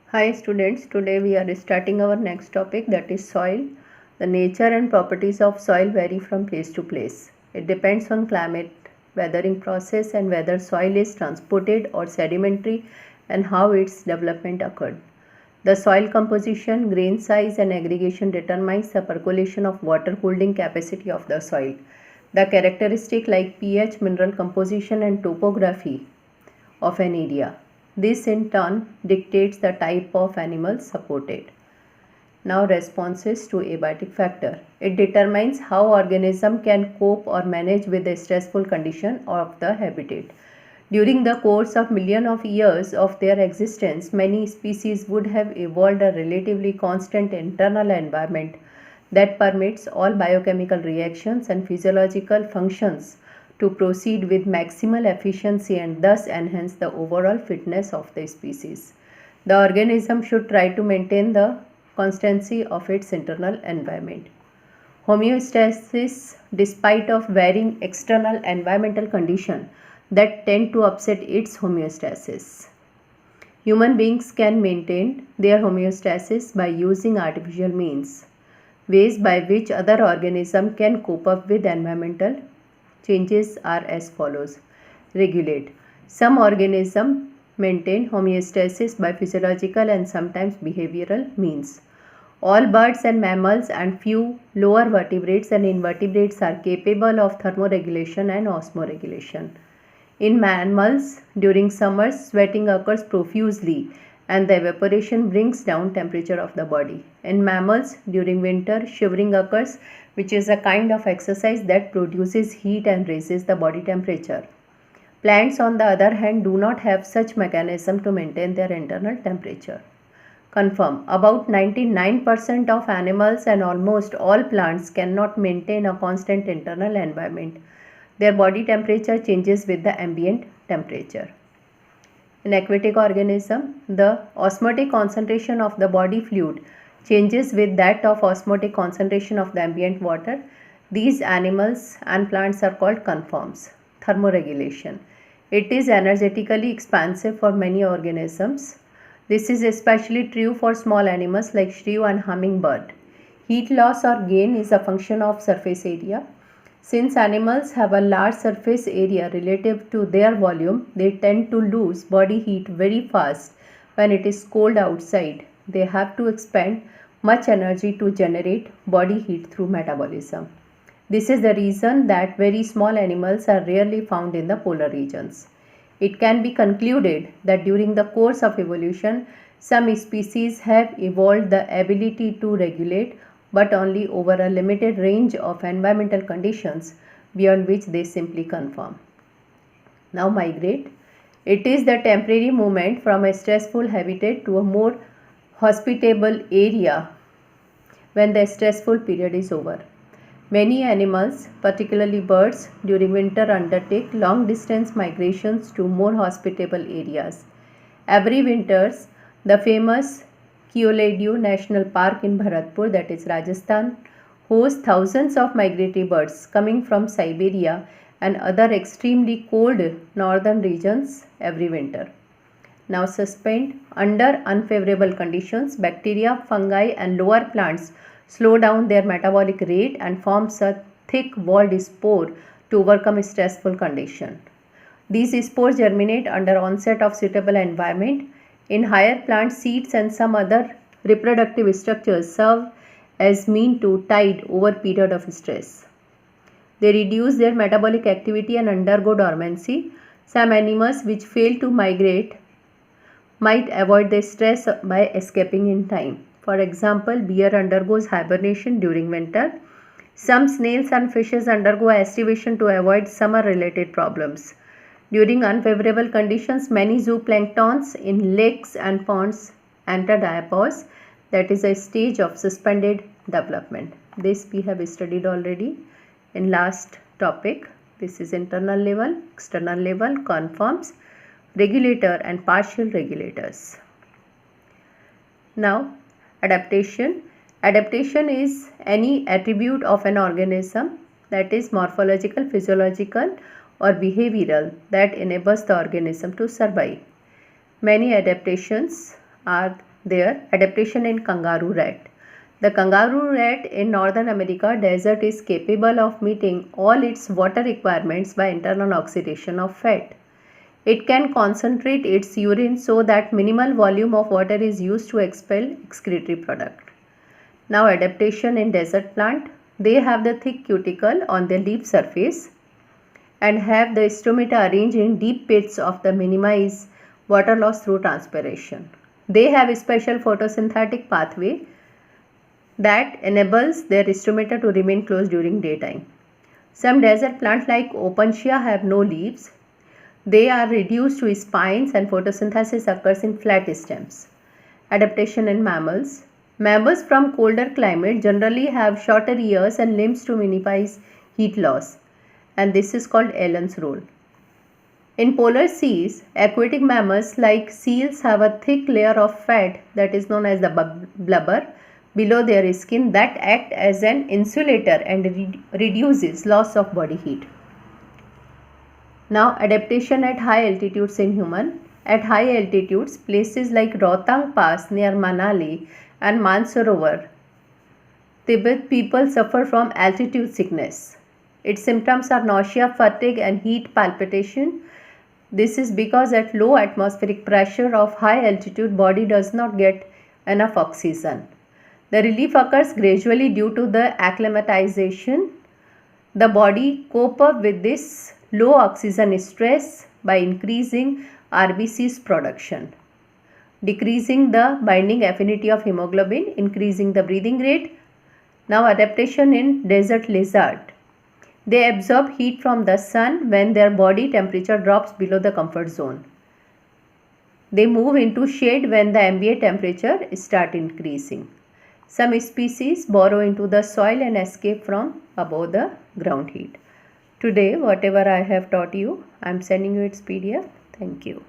Hi students, today we are starting our next topic, that is soil. The nature and properties of soil vary from place to place. It depends on climate, weathering process and whether soil is transported or sedimentary and how its development occurred. The soil composition, grain size and aggregation determines the percolation of water holding capacity of the soil. The characteristic like pH, mineral composition and topography of an area. This in turn dictates the type of animal supported. Now responses to abiotic factor. It determines how organism can cope or manage with the stressful condition of the habitat. During the course of millions of years of their existence, many species would have evolved a relatively constant internal environment that permits all biochemical reactions and physiological functions to proceed with maximal efficiency and thus enhance the overall fitness of the species. The organism should try to maintain the constancy of its internal environment. Homeostasis, despite of varying external environmental conditions that tend to upset its homeostasis. Human beings can maintain their homeostasis by using artificial means, ways by which other organisms can cope up with environmental changes are as follows. Regulate. Some organisms maintain homeostasis by physiological and sometimes behavioral means. All birds and mammals and few lower vertebrates and invertebrates are capable of thermoregulation and osmoregulation. In mammals, during summers, sweating occurs profusely and the evaporation brings down temperature of the body. In mammals, during winter, shivering occurs, which is a kind of exercise that produces heat and raises the body temperature. Plants, on the other hand, do not have such mechanism to maintain their internal temperature. Confirm. About 99% of animals and almost all plants cannot maintain a constant internal environment. Their body temperature changes with the ambient temperature. In aquatic organism, the osmotic concentration of the body fluid changes with that of osmotic concentration of the ambient water. These animals and plants are called conforms. Thermoregulation. It is energetically expansive for many organisms. This is especially true for small animals like shrew and hummingbird. Heat loss or gain is a function of surface area. Since animals have a large surface area relative to their volume, they tend to lose body heat very fast when it is cold outside. They have to expend much energy to generate body heat through metabolism. This is the reason that very small animals are rarely found in the polar regions. It can be concluded that during the course of evolution, some species have evolved the ability to regulate, but only over a limited range of environmental conditions beyond which they simply conform. Now migrate. It is the temporary movement from a stressful habitat to a more hospitable area when the stressful period is over. Many animals, particularly birds, during winter undertake long distance migrations to more hospitable areas. Every winter, the famous Keoladeo National Park in Bharatpur, that is Rajasthan, hosts thousands of migratory birds coming from Siberia and other extremely cold northern regions every winter. Now suspend. Under unfavorable conditions, bacteria, fungi and lower plants slow down their metabolic rate and forms a thick walled spore to overcome stressful condition. These spores germinate under onset of suitable environment. In higher plants, seeds and some other reproductive structures serve as mean to tide over period of stress. They reduce their metabolic activity and undergo dormancy. Some animals which fail to migrate might avoid the stress by escaping in time. For example, bear undergoes hibernation during winter. Some snails and fishes undergo aestivation to avoid summer-related problems. During unfavorable conditions, many zooplanktons in lakes and ponds enter diapause, that is a stage of suspended development. This we have studied already in last topic. This is internal level, external level, conforms, regulator and partial regulators. Now adaptation. Adaptation is any attribute of an organism, that is morphological, physiological or behavioral, that enables the organism to survive. Many adaptations are there. Adaptation in kangaroo rat. The kangaroo rat in Northern America desert is capable of meeting all its water requirements by internal oxidation of fat. It can concentrate its urine so that minimal volume of water is used to expel excretory product. Now adaptation in desert plant. They have the thick cuticle on their leaf surface and have the stomata arranged in deep pits of the minimize water loss through transpiration. They have a special photosynthetic pathway that enables their stomata to remain closed during daytime. Some desert plants like Opuntia have no leaves. They are reduced to spines and photosynthesis occurs in flat stems. Adaptation in mammals. Mammals from colder climate generally have shorter ears and limbs to minimize heat loss, and this is called Allen's rule. In polar seas, aquatic mammals like seals have a thick layer of fat that is known as the blubber below their skin that act as an insulator and reduces loss of body heat. Now adaptation at high altitudes in human. At high altitudes, places like Rohtang Pass near Manali and Mansarovar, Tibet, people suffer from altitude sickness. Its symptoms are nausea, fatigue and heat palpitation. This is because at low atmospheric pressure of high altitude, body does not get enough oxygen. The relief occurs gradually due to the acclimatization. The body cope up with this low oxygen stress by increasing RBC's production, decreasing the binding affinity of hemoglobin, increasing the breathing rate. Now adaptation in desert lizard. They absorb heat from the sun when their body temperature drops below the comfort zone. They move into shade when the ambient temperature starts increasing. Some species burrow into the soil and escape from above the ground heat. Today, whatever I have taught you, I am sending you its PDF. Thank you.